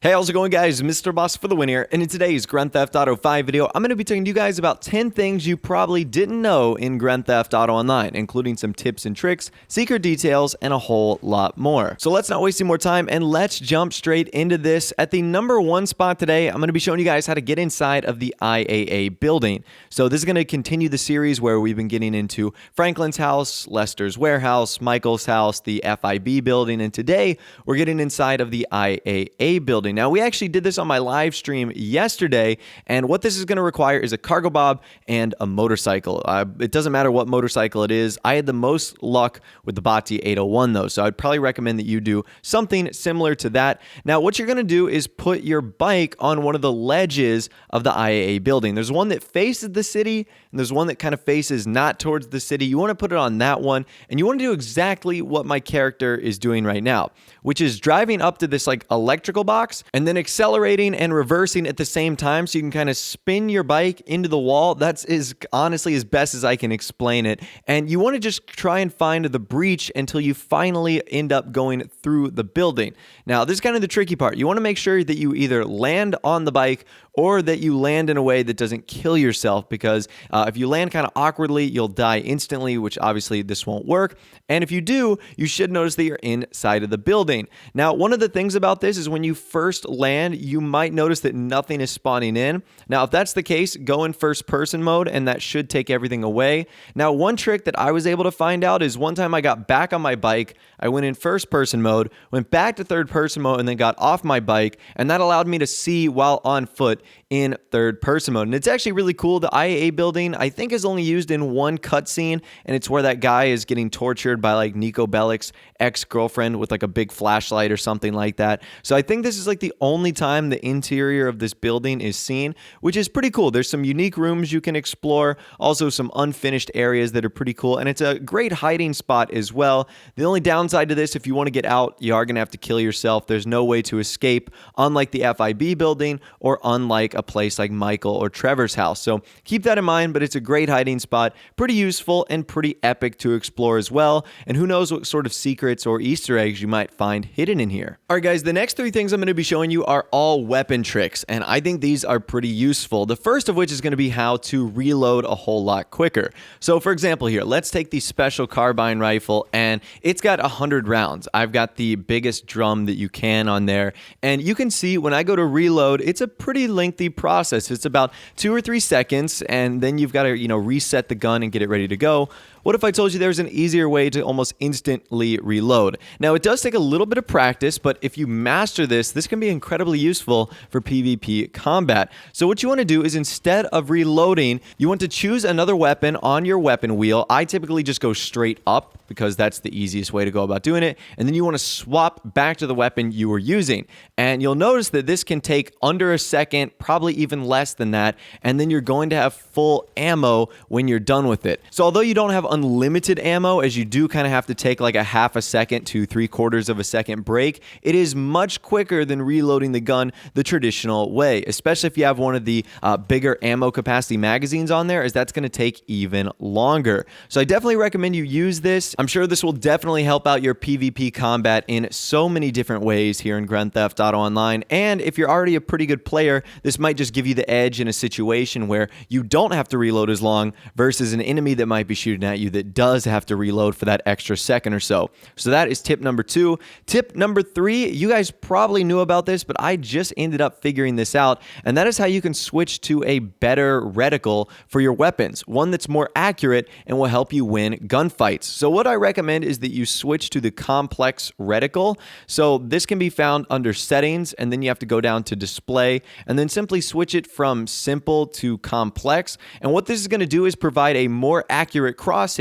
Hey, how's it going, guys? Mr. Boss for the win here, and in today's Grand Theft Auto 5 video, I'm going to be telling you guys about 10 things you probably didn't know in Grand Theft Auto Online, including some tips and tricks, secret details, and a whole lot more. So let's not waste any more time, and let's jump straight into this. At the number one spot today, I'm going to be showing you guys how to get inside of the IAA building. So this is going to continue the series where we've been getting into Franklin's house, Lester's warehouse, Michael's house, the FIB building, and today we're getting inside of the IAA building. Now, we actually did this on my live stream yesterday, and what this is going to require is a cargo bob and a motorcycle. It doesn't matter what motorcycle it is. I had the most luck with the Bati 801, though, so I'd probably recommend that you do something similar to that. Now, what you're going to do is put your bike on one of the ledges of the IAA building. There's one that faces the city, and there's one that kind of faces not towards the city. You want to put it on that one, and you want to do exactly what my character is doing right now, which is driving up to this like electrical box and then accelerating and reversing at the same time so you can kind of spin your bike into the wall. That's honestly as best as I can explain it. And you want to just try and find the breach until you finally end up going through the building. Now, this is kind of the tricky part. You want to make sure that you either land on the bike or that you land in a way that doesn't kill yourself, because if you land kind of awkwardly, you'll die instantly, which obviously this won't work. And if you do, you should notice that you're inside of the building. Now, one of the things about this is when you first land, you might notice that nothing is spawning in. Now, if that's the case, go in first person mode and that should take everything away. Now, one trick that I was able to find out is one time I got back on my bike, I went in first person mode, went back to third person mode, and then got off my bike, and that allowed me to see while on foot in third person mode. And it's actually really cool. The IAA building, I think, is only used in one cutscene, and it's where that guy is getting tortured by like Nico Bellic's ex-girlfriend with like a big flashlight or something like that. So I think this is like the only time the interior of this building is seen, which is pretty cool. There's some unique rooms you can explore, also some unfinished areas that are pretty cool, and it's a great hiding spot as well. The only downside to this, if you want to get out, you are going to have to kill yourself. There's no way to escape, unlike the FIB building or unlike a place like Michael or Trevor's house. So keep that in mind, but it's a great hiding spot, pretty useful and pretty epic to explore as well. And who knows what sort of secrets or Easter eggs you might find hidden in here. All right, guys, the next three things I'm going to be showing you are all weapon tricks, and I think these are pretty useful. The first of which is going to be how to reload a whole lot quicker. So for example here, let's take the special carbine rifle, and it's got 100 rounds. I've got the biggest drum that you can on there, and you can see when I go to reload, it's a pretty lengthy process. It's about 2 or 3 seconds, and then you've got to, reset the gun and get it ready to go. What if I told you there's an easier way to almost instantly reload? Now, it does take a little bit of practice, but if you master this, this can be incredibly useful for PvP combat. So what you want to do is, instead of reloading, you want to choose another weapon on your weapon wheel. I typically just go straight up because that's the easiest way to go about doing it. And then you want to swap back to the weapon you were using. And you'll notice that this can take under a second, probably even less than that. And then you're going to have full ammo when you're done with it. So although you don't have unlimited ammo, as you do kind of have to take like a half a second to 3/4 of a second break, it is much quicker than reloading the gun the traditional way, especially if you have one of the bigger ammo capacity magazines on there, as that's going to take even longer. So I definitely recommend you use this. I'm sure this will definitely help out your PvP combat in so many different ways here in Grand Theft Auto Online. And if you're already a pretty good player, this might just give you the edge in a situation where you don't have to reload as long versus an enemy that might be shooting at you that does have to reload for that extra second or so. So that is tip number 2. Tip number 3, you guys probably knew about this, but I just ended up figuring this out, and that is how you can switch to a better reticle for your weapons, one that's more accurate and will help you win gunfights. So what I recommend is that you switch to the complex reticle. So this can be found under settings, and then you have to go down to display and then simply switch it from simple to complex. And what this is going to do is provide a more accurate crosshair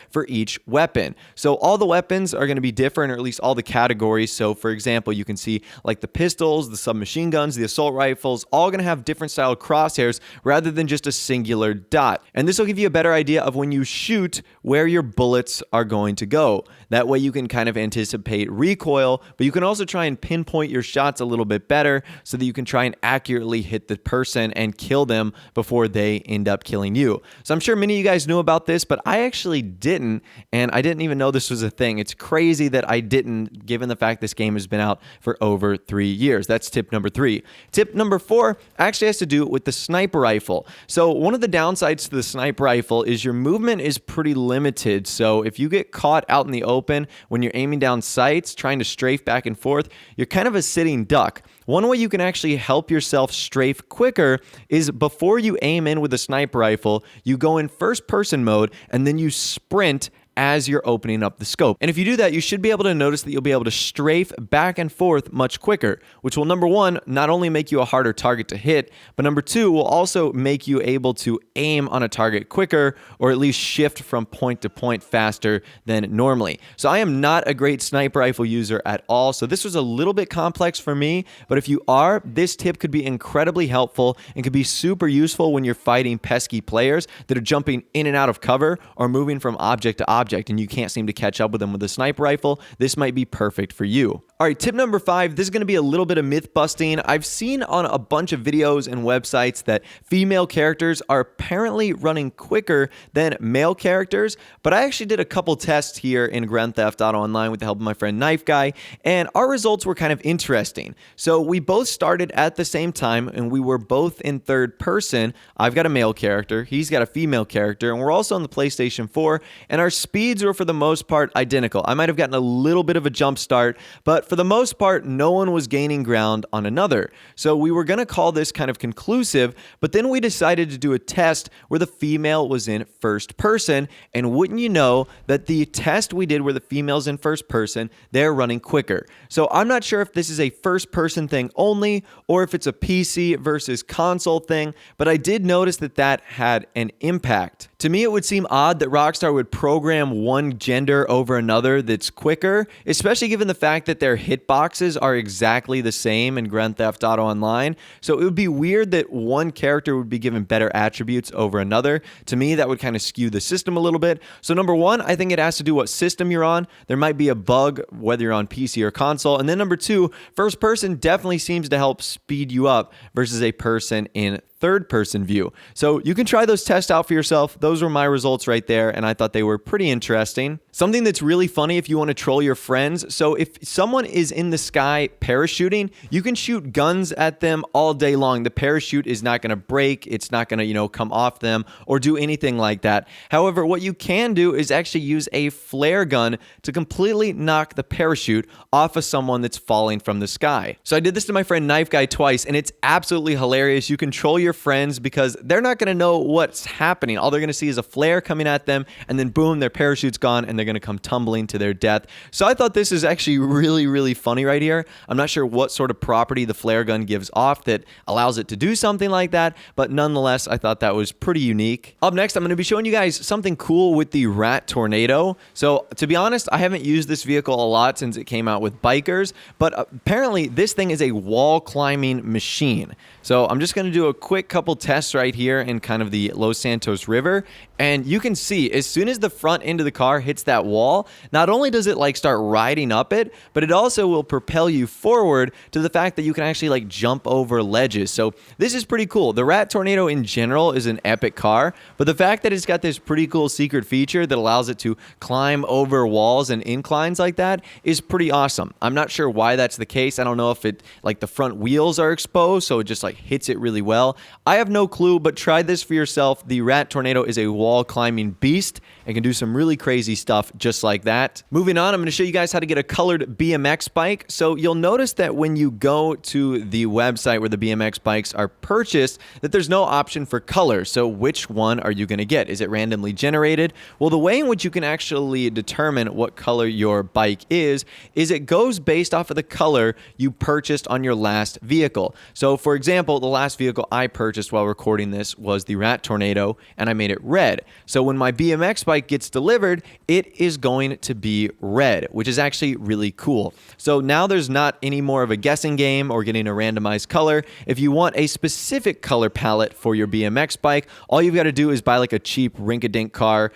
for each weapon. So all the weapons are going to be different, or at least all the categories. So for example, you can see like the pistols, the submachine guns, the assault rifles, all going to have different style crosshairs rather than just a singular dot. And this will give you a better idea of when you shoot where your bullets are going going to go. That way you can kind of anticipate recoil, but you can also try and pinpoint your shots a little bit better so that you can try and accurately hit the person and kill them before they end up killing you. So I'm sure many of you guys knew about this, but I actually didn't, and I didn't even know this was a thing. It's crazy that I didn't, given the fact this game has been out for over 3 years. That's tip number 3. Tip number 4 actually has to do with the sniper rifle. So one of the downsides to the sniper rifle is your movement is pretty limited. So if you get caught out in the open when you're aiming down sights, trying to strafe back and forth, you're kind of a sitting duck. One way you can actually help yourself strafe quicker is before you aim in with a sniper rifle, you go in first person mode and then you sprint as you're opening up the scope. And if you do that, you should be able to notice that you'll be able to strafe back and forth much quicker, which will, number 1, not only make you a harder target to hit, but number 2, will also make you able to aim on a target quicker, or at least shift from point to point faster than normally. So I am not a great sniper rifle user at all, so this was a little bit complex for me, but if you are, this tip could be incredibly helpful and could be super useful when you're fighting pesky players that are jumping in and out of cover or moving from object to object, and you can't seem to catch up with them with a sniper rifle. This might be perfect for you. All right, tip number 5, this is going to be a little bit of myth busting. I've seen on a bunch of videos and websites that female characters are apparently running quicker than male characters, but I actually did a couple tests here in Grand Theft Auto Online with the help of my friend Knifeguy, and our results were kind of interesting. So we both started at the same time, and we were both in third person. I've got a male character, he's got a female character, and we're also on the PlayStation 4, and our speeds were for the most part identical. I might have gotten a little bit of a jump start, but for the most part, no one was gaining ground on another. So we were going to call this kind of conclusive, but then we decided to do a test where the female was in first person, and wouldn't you know that the test we did where the female's in first person, they're running quicker. So I'm not sure if this is a first person thing only, or if it's a PC versus console thing, but I did notice that that had an impact. To me, it would seem odd that Rockstar would program one gender over another that's quicker, especially given the fact that their hitboxes are exactly the same in Grand Theft Auto Online. So it would be weird that one character would be given better attributes over another. To me, that would kind of skew the system a little bit. So number 1, I think it has to do what system you're on. There might be a bug whether you're on PC or console. And then number 2, first person definitely seems to help speed you up versus a person in third person view. So you can try those tests out for yourself. Those were my results right there, and I thought they were pretty interesting. Something that's really funny if you want to troll your friends. So if someone is in the sky parachuting, you can shoot guns at them all day long. The parachute is not going to break. It's not going to, come off them or do anything like that. However, what you can do is actually use a flare gun to completely knock the parachute off of someone that's falling from the sky. So I did this to my friend Knifeguy twice, and it's absolutely hilarious. You can troll your friends because they're not going to know what's happening. All they're going to see is a flare coming at them, and then boom, their parachute's gone, and they're going to come tumbling to their death. So I thought this is actually really, really funny right here. I'm not sure what sort of property the flare gun gives off that allows it to do something like that, but nonetheless, I thought that was pretty unique. Up next, I'm going to be showing you guys something cool with the Rat Tornado. So to be honest, I haven't used this vehicle a lot since it came out with bikers, but apparently this thing is a wall climbing machine. So I'm just going to do a quick couple tests right here in kind of the Los Santos River, and you can see as soon as the front end of the car hits that wall, not only does it like start riding up it, but it also will propel you forward to the fact that you can actually like jump over ledges. So this is pretty cool. The Rat Tornado in general is an epic car, but the fact that it's got this pretty cool secret feature that allows it to climb over walls and inclines like that is pretty awesome. I'm not sure why that's the case. I don't know if it like the front wheels are exposed, so it just like hits it really well. I have no clue, but try this for yourself. The Rat Tornado is a wall climbing beast and can do some really crazy stuff just like that. Moving on, I'm going to show you guys how to get a colored BMX bike. So you'll notice that when you go to the website where the BMX bikes are purchased, that there's no option for color. So which one are you going to get? Is it randomly generated? Well, the way in which you can actually determine what color your bike is it goes based off of the color you purchased on your last vehicle. So for example, the last vehicle I purchased while recording this was the Rat Tornado, and I made it red. So when my BMX bike gets delivered, it is going to be red, which is actually really cool. So now there's not any more of a guessing game or getting a randomized color. If you want a specific color palette for your BMX bike, all you've got to do is buy like a cheap rink-a-dink car,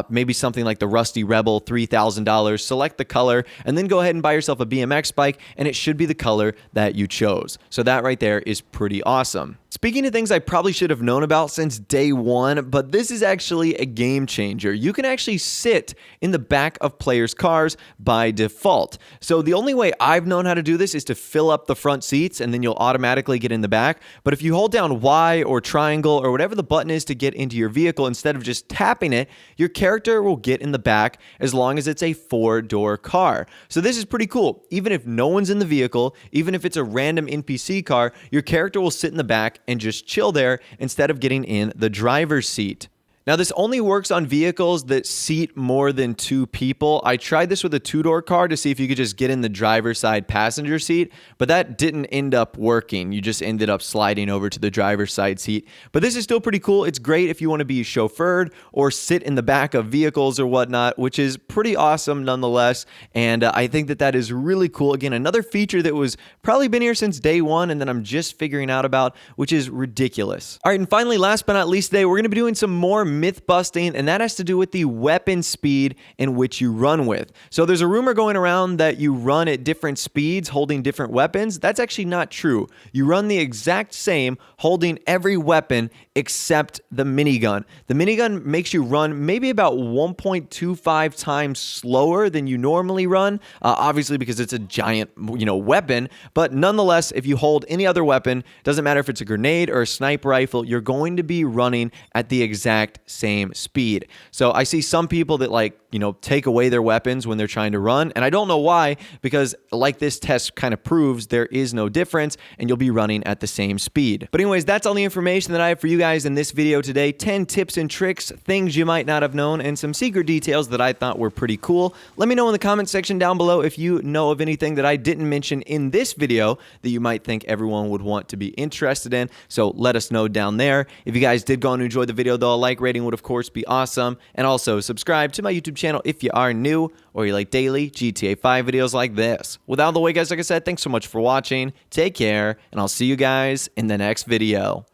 maybe something like the Rusty Rebel, $3,000, select the color, and then go ahead and buy yourself a BMX bike, and it should be the color that you chose. So that right there is pretty awesome. Speaking of things I probably should have known about since day one, but this is actually a game changer. You can actually sit in the back of players' cars by default. So the only way I've known how to do this is to fill up the front seats and then you'll automatically get in the back. But if you hold down Y or triangle or whatever the button is to get into your vehicle, instead of just tapping it, your character will get in the back as long as it's a 4-door car. So this is pretty cool. Even if no one's in the vehicle, even if it's a random NPC car, your character will sit in the back and just chill there instead of getting in the driver's seat. Now, this only works on vehicles that seat more than 2 people. I tried this with a 2-door car to see if you could just get in the driver's side passenger seat, but that didn't end up working. You just ended up sliding over to the driver's side seat. But this is still pretty cool. It's great if you want to be chauffeured or sit in the back of vehicles or whatnot, which is pretty awesome nonetheless. And I think that is really cool. Again, another feature that was probably been here since day one and that I'm just figuring out about, which is ridiculous. All right, and finally, last but not least today, we're going to be doing some more myth busting, and that has to do with the weapon speed in which you run with. So there's a rumor going around that you run at different speeds holding different weapons. That's actually not true. You run the exact same holding every weapon except the minigun. The minigun makes you run maybe about 1.25 times slower than you normally run, obviously because it's a giant, weapon, but nonetheless, if you hold any other weapon, doesn't matter if it's a grenade or a sniper rifle, you're going to be running at the exact same speed. So I see some people that take away their weapons when they're trying to run, and I don't know why, because like this test kind of proves, there is no difference and you'll be running at the same speed. But anyways, that's all the information that I have for you guys in this video today. 10 tips and tricks, things you might not have known, and some secret details that I thought were pretty cool. Let me know in the comment section down below if you know of anything that I didn't mention in this video that you might think everyone would want to be interested in. So let us know down there. If you guys did go and enjoy the video though, a like rating would of course be awesome. And also subscribe to my YouTube channel if you are new or you like daily GTA 5 videos like this. With all the way guys, like I said, thanks so much for watching. Take care, and I'll see you guys in the next video.